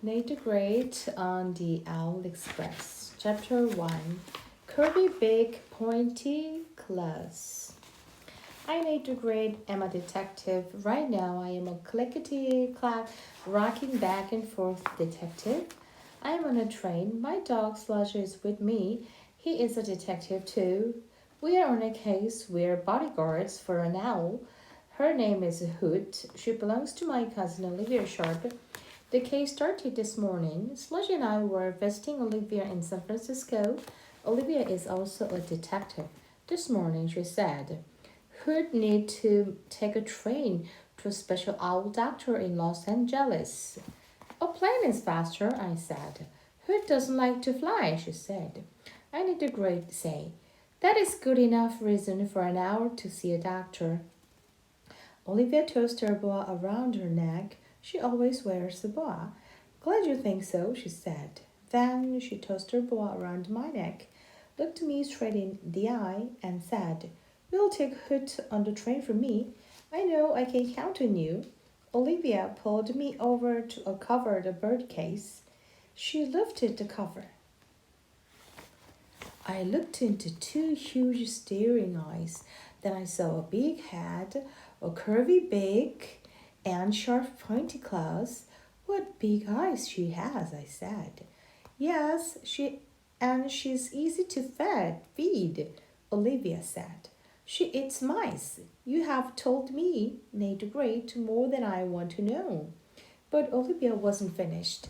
Nate the Great on the Owl Express. Chapter 1 Curvy Big Pointy Claws. I Nate the Great am a detective. Right now I am a clickety clack rocking back and forth detective. I am on a train. My dog Slush is with me. He is a detective too. We are on a case. We're bodyguards for an owl. Her name is Hoot. She belongs to my cousin Olivia Sharp. The case started this morning. Sludge and I were visiting Olivia in San Francisco. Olivia is also a detective. This morning, she said, Hood need to take a train to a special owl doctor in Los Angeles. A plane is faster, I said. Hood doesn't like to fly, she said. I need a great say. That is good enough reason for an hour to see a doctor. Olivia tossed her boa around her neck. She always wears a boa. Glad you think so, she said. Then she tossed her boa around my neck, looked me straight in the eye, and said, You'll take Hoot on the train for me. I know I can count on you. Olivia pulled me over to a covered bird case. She lifted the cover. I looked into two huge staring eyes. Then I saw a big head, a curvy beak, and sharp pointy claws. What big eyes she has, I said. Yes, she's easy to feed, Olivia said. She eats mice. You have told me, Nate Great, more than I want to know. But Olivia wasn't finished.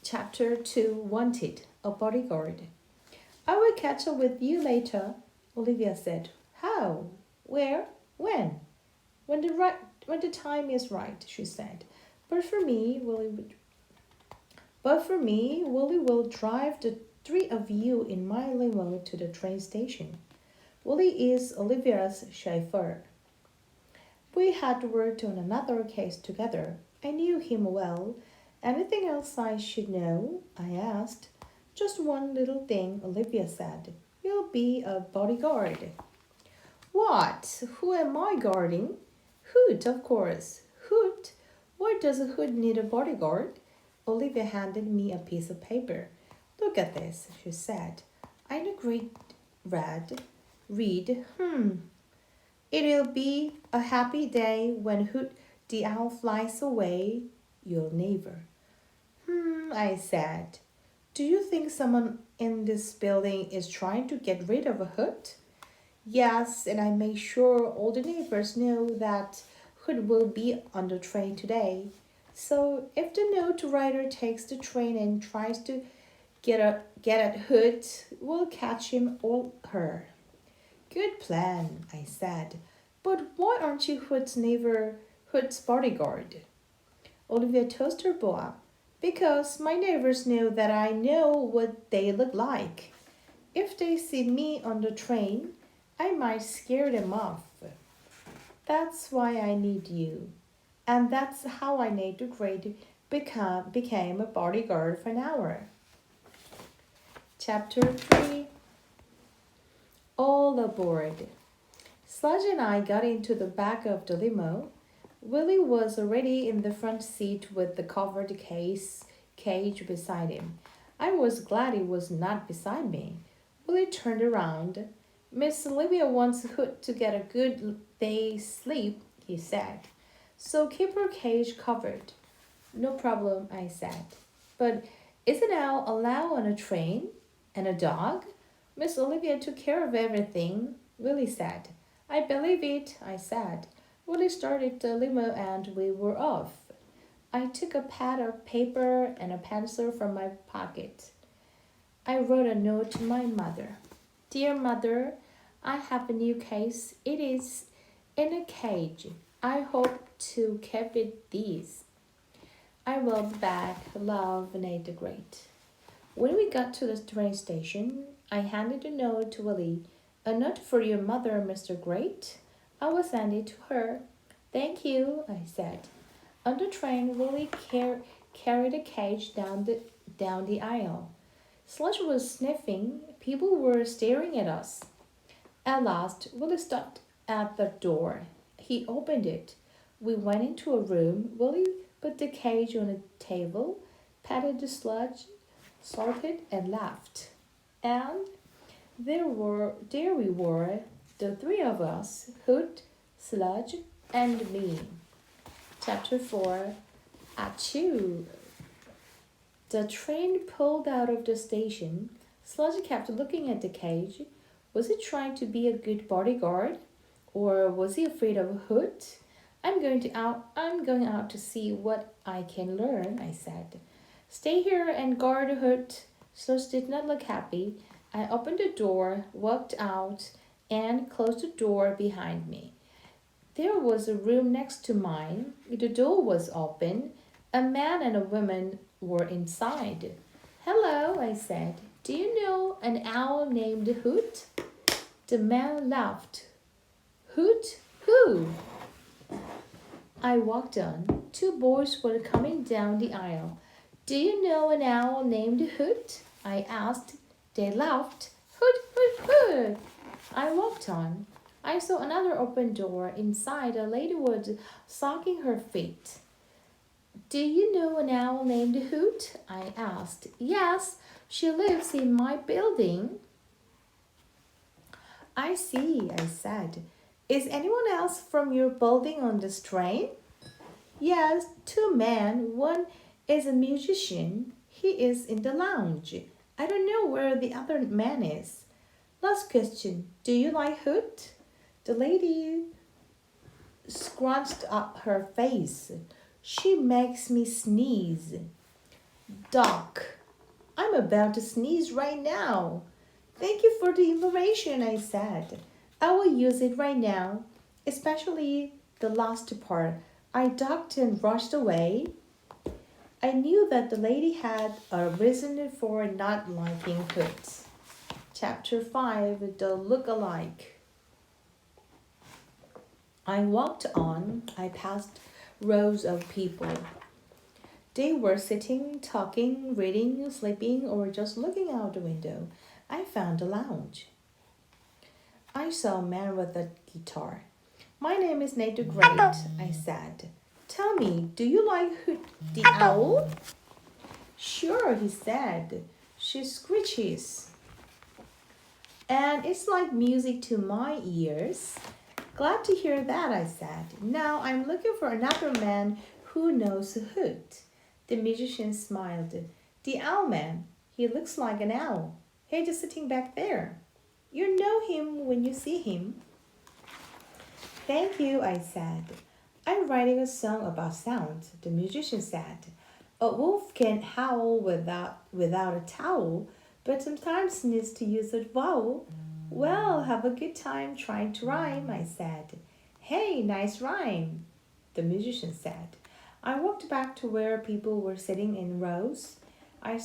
Chapter 2 Wanted, a bodyguard. I will catch up with you later, Olivia said. How? Where? When? When the time is right, she said. But for me, Willie will drive the three of you in my limo to the train station. Willie is Olivia's chauffeur. We had worked on another case together. I knew him well. Anything else I should know? I asked. Just one little thing, Olivia said. You'll be a bodyguard. What? Who am I guarding? Hoot, of course. Hoot? Why does a hood need a bodyguard? Olivia handed me a piece of paper. Look at this, she said. I know great read. It'll be a happy day when Hoot the owl flies away. You'll never. I said. Do you think someone in this building is trying to get rid of a hood? Yes, and I make sure all the neighbors know that Hood will be on the train today. So if the note writer takes the train and tries to get at Hood, we'll catch him or her. Good plan, I said. But why aren't you Hood's bodyguard? Olivia tossed her boa. Because my neighbors know that I know what they look like. If they see me on the train, I might scare them off. That's why I need you. And that's how I made the grade became a bodyguard for an hour. Chapter 3 All aboard. Sludge and I got into the back of the limo. Willie was already in the front seat with the covered cage beside him. I was glad he was not beside me. Willie turned around. Miss Olivia wants Hood to get a good day's sleep, he said. So keep her cage covered. No problem, I said. But isn't owl allowed on a train? And a dog? Miss Olivia took care of everything, Willie said. I believe it, I said. Willie started the limo and we were off. I took a pad of paper and a pencil from my pocket. I wrote a note to my mother. Dear Mother, I have a new case. It is in a cage. I hope to keep it these. I will be back. Love, Nate the Great. When we got to the train station, I handed the note to Willie. A note for your mother, Mr. Great. I was handed to her. Thank you, I said. On the train, Willie carried a cage down the aisle. Sludge was sniffing. People were staring at us. At last, Willie stopped at the door. He opened it. We went into a room. Willie put the cage on a table. patted the sludge, snorted, and laughed. And there we were, the three of us, Hoot, Sludge, and me. Chapter 4. Achoo! The train pulled out of the station. Sludge kept looking at the cage. Was he trying to be a good bodyguard? Or was he afraid of Hoot? I'm going out to see what I can learn, I said. Stay here and guard Hoot. Sludge did not look happy. I opened the door, walked out, and closed the door behind me. There was a room next to mine. The door was open. A man and a woman were inside. Hello, I said. Do you know an owl named Hoot? The man laughed. Hoot? Who? I walked on. Two boys were coming down the aisle. Do you know an owl named Hoot? I asked. They laughed. Hoot, hoot, hoot. I walked on. I saw another open door. Inside, a lady was sucking her feet. Do you know an owl named Hoot? I asked. Yes, she lives in my building. I see, I said. Is anyone else from your building on this train? Yes, two men. One is a musician. He is in the lounge. I don't know where the other man is. Last question. Do you like Hoot? The lady scrunched up her face. She makes me sneeze. Doc, I'm about to sneeze right now. Thank you for the information, I said. I will use it right now, especially the last part. I ducked and rushed away. I knew that the lady had a reason for not liking Hoot. Chapter 5. The Look-alike. I walked on. I passed rows of people. They were sitting, talking, reading, sleeping, or just looking out the window. I found a lounge. I saw a man with a guitar. My name is Nate the Great, I said. Tell me, do you like Hoot the owl? Sure, he said. She screeches. And it's like music to my ears. Glad to hear that, I said. Now I'm looking for another man who knows Hoot. The musician smiled. The owl man. He looks like an owl. He's just sitting back there. You know him when you see him. Thank you, I said. I'm writing a song about sound, the musician said. A wolf can howl without a towel, but sometimes needs to use a vowel. Well, have a good time trying to rhyme, I said. Hey, nice rhyme, the musician said. I walked back to where people were sitting in rows. I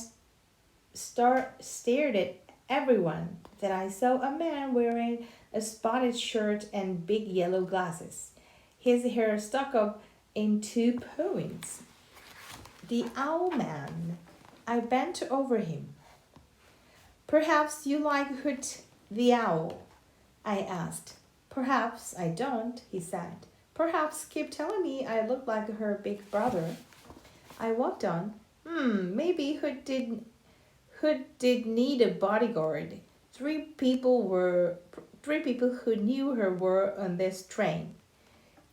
stared at everyone. Then I saw a man wearing a spotted shirt and big yellow glasses. His hair stuck up in 2 points. The owl man. I bent over him. Perhaps you like Hoot the owl, I asked. Perhaps I don't, he said. Perhaps keep telling me I look like her big brother. I walked on. Maybe Hoot did need a bodyguard. Three people who knew her were on this train.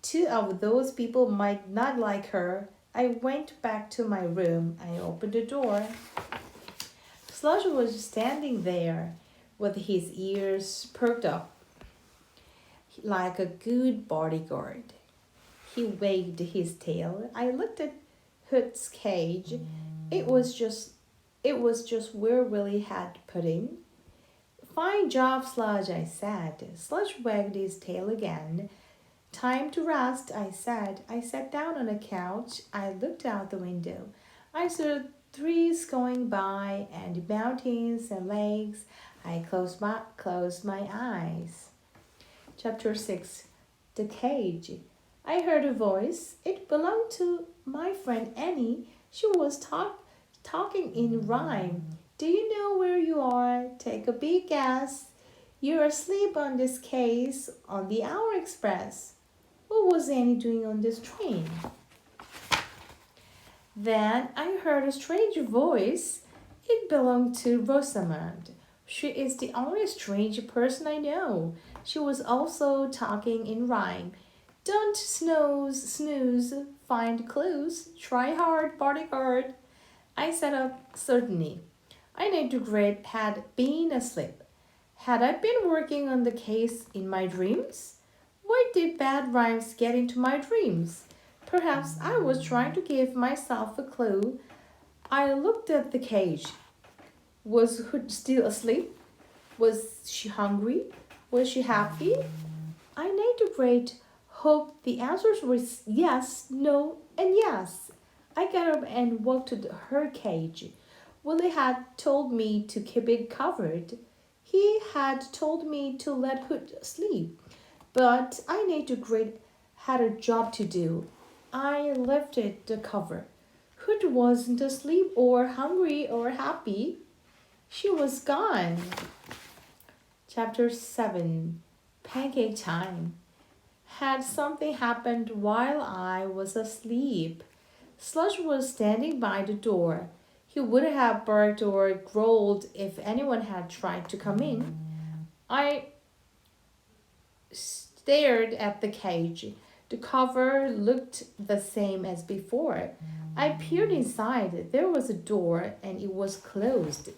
2 of those people might not like her. I went back to my room. I opened the door. Sludge was standing there with his ears perked up like a good bodyguard. He wagged his tail. I looked at Hoot's cage. It was just where Willie had put him. Fine job, Sludge, I said. Sludge wagged his tail again. Time to rest, I said. I sat down on a couch. I looked out the window. I saw trees going by and mountains and lakes. I closed my eyes. Chapter 6. The Cage. I heard a voice. It belonged to my friend Annie. She was talking in rhyme. Do you know where you are? Take a big guess. You're asleep on this case on the Hour Express. What was Annie doing on this train? Then I heard a strange voice. It belonged to Rosamond. She is the only strange person I know. She was also talking in rhyme. Don't snooze, find clues, try hard, bodyguard. I sat up suddenly. I knew the great had been asleep. Had I been working on the case in my dreams? Why did bad rhymes get into my dreams? Perhaps I was trying to give myself a clue. I looked at the cage. Was Hood still asleep? Was she hungry? Was she happy? I made a great hope the answers were yes, no, and yes. I got up and walked to her cage. Willie had told me to keep it covered. He had told me to let Hood sleep. But I knew great had a job to do. I lifted the cover. Hood wasn't asleep or hungry or happy. She was gone. Chapter 7 Pancake Time. Had something happened while I was asleep? Slush was standing by the door. He would have barked or growled if anyone had tried to come in. I stared at the cage. The cover looked the same as before. I peered inside. There was a door and it was closed.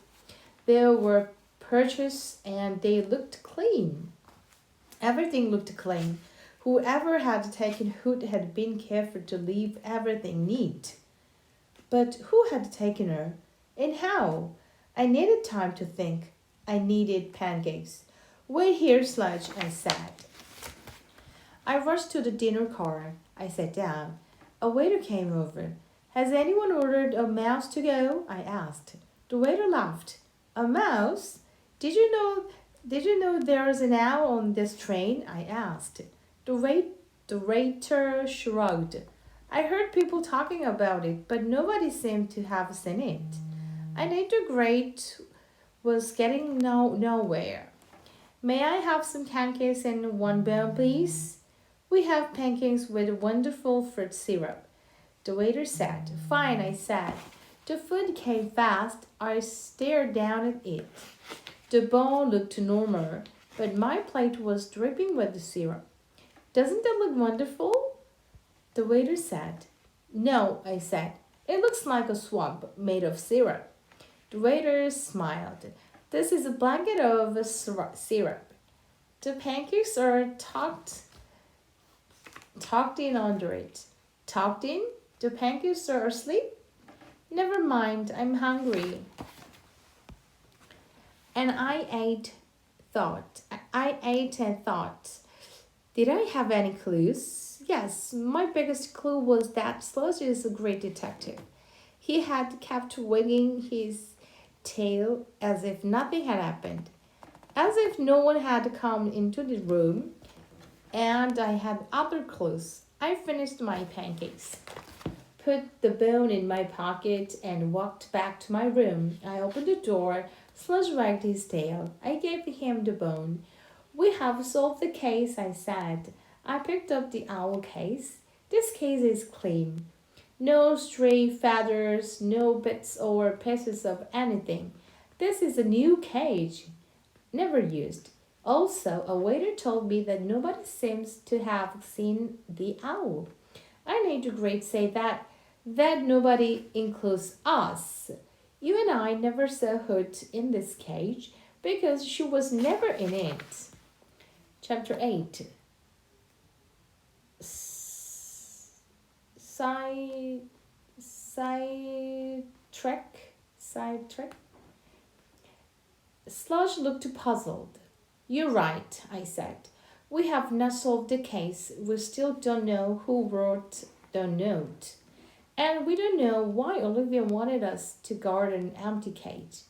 There were perches and they looked clean. Everything looked clean. Whoever had taken Hood had been careful to leave everything neat. But who had taken her? And how? I needed time to think. I needed pancakes. Wait here, Sludge, I said. I rushed to the dinner car. I sat down. A waiter came over. Has anyone ordered a mouse to go? I asked. The waiter laughed. A mouse? Did you know there's an owl on this train? I asked. The waiter shrugged. I heard people talking about it, but nobody seemed to have seen it. I knew the great was getting nowhere. May I have some pancakes and one bone, please? We have pancakes with wonderful fruit syrup. The waiter said. Fine, I said. The food came fast. I stared down at it. The bowl looked normal, but my plate was dripping with the syrup. Doesn't it look wonderful? The waiter said. No, I said. It looks like a swamp made of syrup. The waiter smiled. This is a blanket of syrup. The pancakes are tucked in under it. Tucked in? The pancakes are asleep? Never mind, I'm hungry. And I ate and thought. Did I have any clues? Yes, my biggest clue was that Sludge is a great detective. He had kept wagging his tail as if nothing had happened, as if no one had come into the room, and I had other clues. I finished my pancakes, put the bone in my pocket, and walked back to my room. I opened the door. Sludge wagged his tail. I gave him the bone. We have solved the case, I said. I picked up the owl case. This case is clean. No stray feathers, no bits or pieces of anything. This is a new cage, never used. Also, a waiter told me that nobody seems to have seen the owl. I need to great say that nobody includes us. You and I never saw Hood in this cage because she was never in it. Chapter 8 Sidetrack. Sludge looked puzzled. You're right, I said. We have not solved the case. We still don't know who wrote the note. And we don't know why Olivia wanted us to guard an empty cage.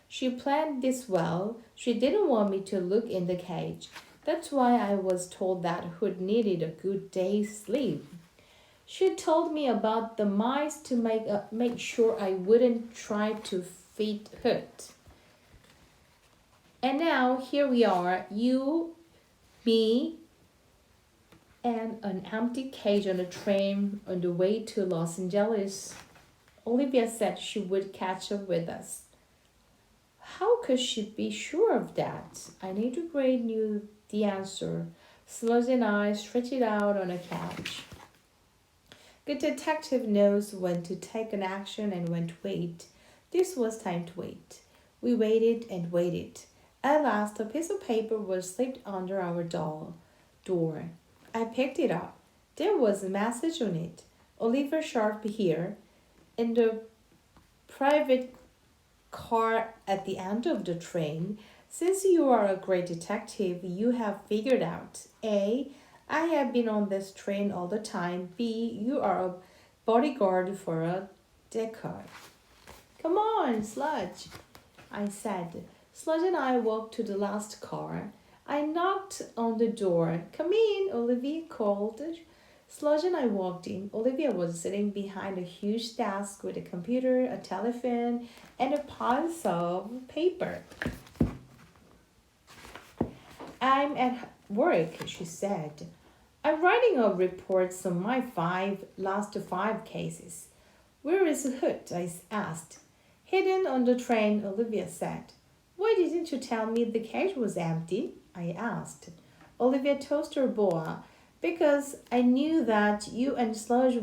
She planned this well. She didn't want me to look in the cage. That's why I was told that Hood needed a good day's sleep. She told me about the mice to make sure I wouldn't try to feed Hood. And now here we are, you, me, and an empty cage on a train on the way to Los Angeles. Olivia said she would catch up with us. How could she be sure of that? I knew Gray knew the answer. Sludge and I stretched out on a couch. Good detective knows when to take an action and when to wait. This was time to wait. We waited and waited. At last, a piece of paper was slipped under our door. I picked it up. There was a message on it. Oliver Sharp here, in the private car at the end of the train. Since you are a great detective, you have figured out A. I have been on this train all the time. B. You are a bodyguard for a decade. Come on, Sludge, I said. Sludge and I walked to the last car. I knocked on the door. Come in, Olivia called. Sludge and I walked in. Olivia was sitting behind a huge desk with a computer, a telephone, and a pile of paper. I'm at work, she said. I'm writing a report on my last five cases. Where is Hood? I asked. Hidden on the train, Olivia said. Why didn't you tell me the cage was empty? I asked. Olivia tossed her boa. Because I knew that you and Sludge